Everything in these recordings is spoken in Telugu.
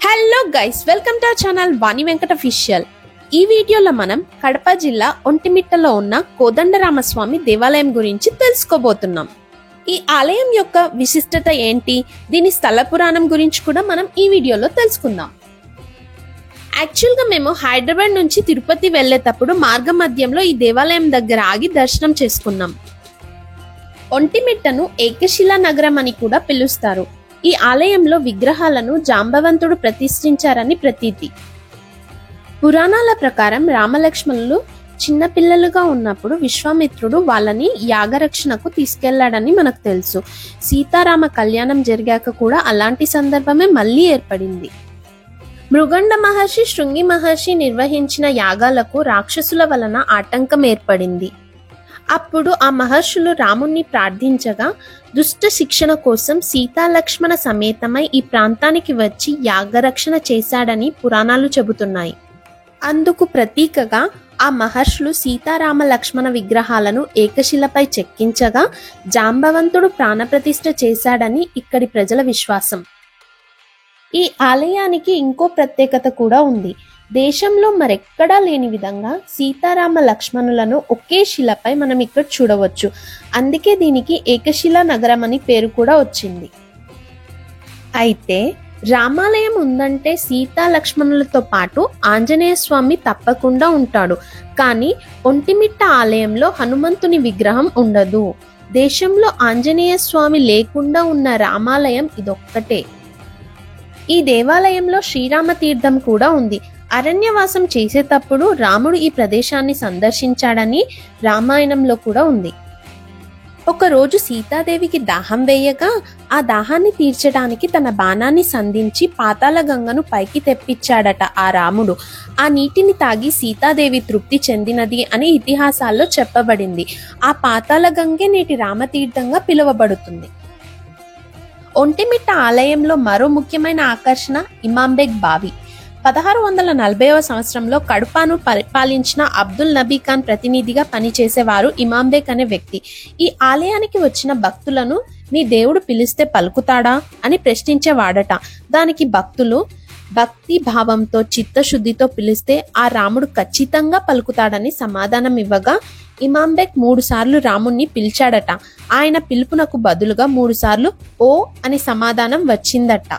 Hello guys, welcome to our channel Vani Venkata official. ఈ వీడియోలో మనం కడప జిల్లా ఒంటిమిట్టలో ఉన్న కోదండరామస్వామి దేవాలయం గురించి తెలుసుకోబోతున్నాం. ఈ ఆలయం యొక్క విశిష్టత ఏంటి, దీని స్థల పురాణం గురించి కూడా మనం ఈ వీడియోలో తెలుసుకుందాం. యాక్చువల్గా మేము హైదరాబాద్ నుంచి తిరుపతి వెళ్లేటప్పుడు మార్గ మధ్యంలో ఈ దేవాలయం దగ్గర ఆగి దర్శనం చేసుకున్నాం. ఒంటిమిట్టను ఏకశిలా నగరం అని కూడా పిలుస్తారు. ఈ ఆలయంలో విగ్రహాలను జాంబవంతుడు ప్రతిష్ఠించారని ప్రతీతి. పురాణాల ప్రకారం రామలక్ష్మణులు చిన్నపిల్లలుగా ఉన్నప్పుడు విశ్వామిత్రుడు వాళ్ళని యాగరక్షణకు తీసుకెళ్లాడని మనకు తెలుసు. సీతారామ కళ్యాణం జరిగాక కూడా అలాంటి సందర్భమే మళ్ళీ ఏర్పడింది. మృగండ మహర్షి, శృంగి మహర్షి నిర్వహించిన యాగాలకు రాక్షసుల వలన ఆటంకం ఏర్పడింది. అప్పుడు ఆ మహర్షులు రాముణ్ణి ప్రార్థించగా దుష్ట శిక్షణ కోసం సీతాలక్ష్మణ సమేతమై ఈ ప్రాంతానికి వచ్చి యాగరక్షణ చేశాడని పురాణాలు చెబుతున్నాయి. అందుకు ప్రతీకగా ఆ మహర్షులు సీతారామ లక్ష్మణ విగ్రహాలను ఏకశిలపై చెక్కించగా జాంబవంతుడు ప్రాణప్రతిష్ఠ చేశాడని ఇక్కడి ప్రజల విశ్వాసం. ఈ ఆలయానికి ఇంకో ప్రత్యేకత కూడా ఉంది. దేశంలో మరెక్కడా లేని విధంగా సీతారామ లక్ష్మణులను ఒకే శిలపై మనం ఇక్కడ చూడవచ్చు. అందుకే దీనికి ఏకశిలా నగరం అని పేరు కూడా వచ్చింది. అయితే రామాలయం ఉందంటే సీతా లక్ష్మణులతో పాటు ఆంజనేయ స్వామి తప్పకుండా ఉంటాడు. కానీ ఒంటిమిట్ట ఆలయంలో హనుమంతుని విగ్రహం ఉండదు. దేశంలో ఆంజనేయ స్వామి లేకుండా ఉన్న రామాలయం ఇదొక్కటే. ఈ దేవాలయంలో శ్రీరామ తీర్థం కూడా ఉంది. అరణ్యవాసం చేసేటప్పుడు రాముడు ఈ ప్రదేశాన్ని సందర్శించాడని రామాయణంలో కూడా ఉంది. ఒకరోజు సీతాదేవికి దాహం వేయగా ఆ దాహాన్ని తీర్చడానికి తన బాణాన్ని సంధించి పాతాళ గంగను పైకి తెప్పించాడట ఆ రాముడు. ఆ నీటిని తాగి సీతాదేవి తృప్తి చెందినది అని ఇతిహాసాల్లో చెప్పబడింది. ఆ పాతాళ గంగే నేటి రామతీర్థంగా పిలువబడుతుంది. ఒంటిమిట్ట ఆలయంలో మరో ముఖ్యమైన ఆకర్షణ ఇమాంబేగ్ బావి. 1640వ సంవత్సరంలో కడపను పరిపాలించిన అబ్దుల్ నబీ ఖాన్ ప్రతినిధిగా పనిచేసేవారు ఇమాంబేగ్ అనే వ్యక్తి. ఈ ఆలయానికి వచ్చిన భక్తులను మీ దేవుడు పిలిస్తే పలుకుతాడా అని ప్రశ్నించేవాడట. దానికి భక్తులు భక్తి భావంతో చిత్తశుద్ధితో పిలిస్తే ఆ రాముడు ఖచ్చితంగా పలుకుతాడని సమాధానం ఇవ్వగా ఇమాంబేగ్ 3 సార్లు రాముణ్ణి పిలిచాడట. ఆయన పిలుపునకు బదులుగా 3 సార్లు ఓ అని సమాధానం వచ్చిందట.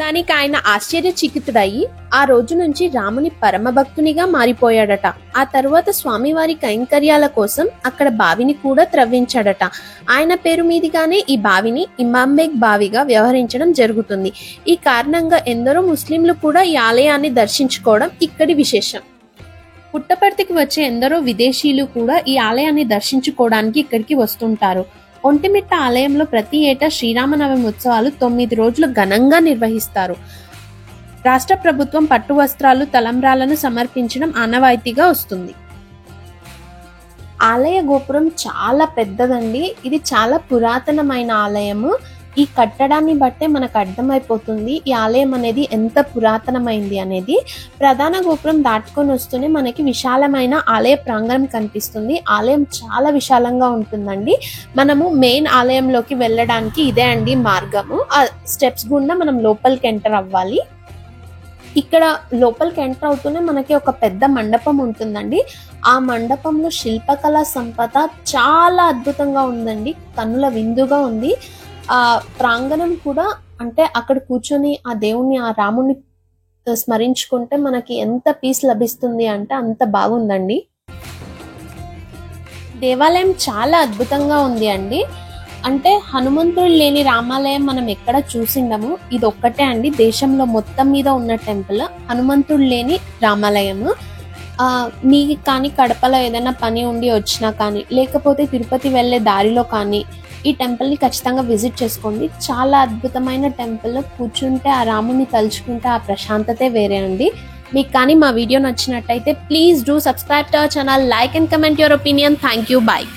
దానికి ఆయన ఆశ్చర్యచకితుడయి ఆ రోజు నుంచి రాముని పరమభక్తునిగా మారిపోయాడట. ఆ తరువాత స్వామివారి కైంకర్యాల కోసం అక్కడ బావిని కూడా త్రవ్వించాడట. ఆయన పేరు మీదుగానే ఈ బావిని ఇమాంబేగ్ బావిగా వ్యవహరించడం జరుగుతుంది. ఈ కారణంగా ఎందరో ముస్లింలు కూడా ఈ ఆలయాన్ని దర్శించుకోవడం ఇక్కడి విశేషం. పుట్టపర్తికి వచ్చే ఎందరో విదేశీయులు కూడా ఈ ఆలయాన్ని దర్శించుకోవడానికి ఇక్కడికి వస్తుంటారు. ఒంటిమిట్ట ఆలయంలో ప్రతి ఏటా శ్రీరామనవమి ఉత్సవాలు 9 రోజులు ఘనంగా నిర్వహిస్తారు. రాష్ట్ర ప్రభుత్వం పట్టు వస్త్రాలు, తలంబ్రాలను సమర్పించడం ఆనవాయితీగా వస్తుంది. ఆలయ గోపురం చాలా పెద్దదండి. ఇది చాలా పురాతనమైన ఆలయము. ఈ కట్టడాన్ని బట్టే మనకు అర్థమైపోతుంది ఈ ఆలయం అనేది ఎంత పురాతనమైంది అనేది. ప్రధాన గోపురం దాటుకొని వస్తూనే మనకి విశాలమైన ఆలయ ప్రాంగణం కనిపిస్తుంది. ఆలయం చాలా విశాలంగా ఉంటుందండి. మనము మెయిన్ ఆలయంలోకి వెళ్ళడానికి ఇదే అండి మార్గము. ఆ స్టెప్స్ గుండా మనం లోపలికి ఎంటర్ అవ్వాలి. ఇక్కడ లోపలికి ఎంటర్ అవుతూనే మనకి ఒక పెద్ద మండపం ఉంటుందండి. ఆ మండపంలో శిల్పకళా సంపద చాలా అద్భుతంగా ఉందండి. కన్నుల విందుగా ఉంది. ఆ ప్రాంగణం కూడా అంటే అక్కడ కూర్చొని ఆ దేవుణ్ణి, ఆ రాముణ్ణి స్మరించుకుంటే మనకి ఎంత పీస్ లభిస్తుంది అంటే అంత బాగుందండి. దేవాలయం చాలా అద్భుతంగా ఉంది అండి. అంటే హనుమంతుడు లేని రామాలయం మనం ఎక్కడ చూసిండము. ఇది ఒక్కటే అండి దేశంలో మొత్తం మీద ఉన్న టెంపుల్ హనుమంతుడు లేని రామాలయము. మీకు కానీ కడపలో ఏదైనా పని ఉండి వచ్చినా కానీ, లేకపోతే తిరుపతి వెళ్ళే దారిలో కానీ ఈ టెంపుల్ని ఖచ్చితంగా విజిట్ చేసుకోండి. చాలా అద్భుతమైన టెంపుల్. కూర్చుంటే ఆ రాముని తలుచుకుంటే ఆ ప్రశాంతతే వేరే అండి. మీకు కానీ మా వీడియో నచ్చినట్టయితే please do subscribe to our channel, like and comment your opinion. Thank you. Bye.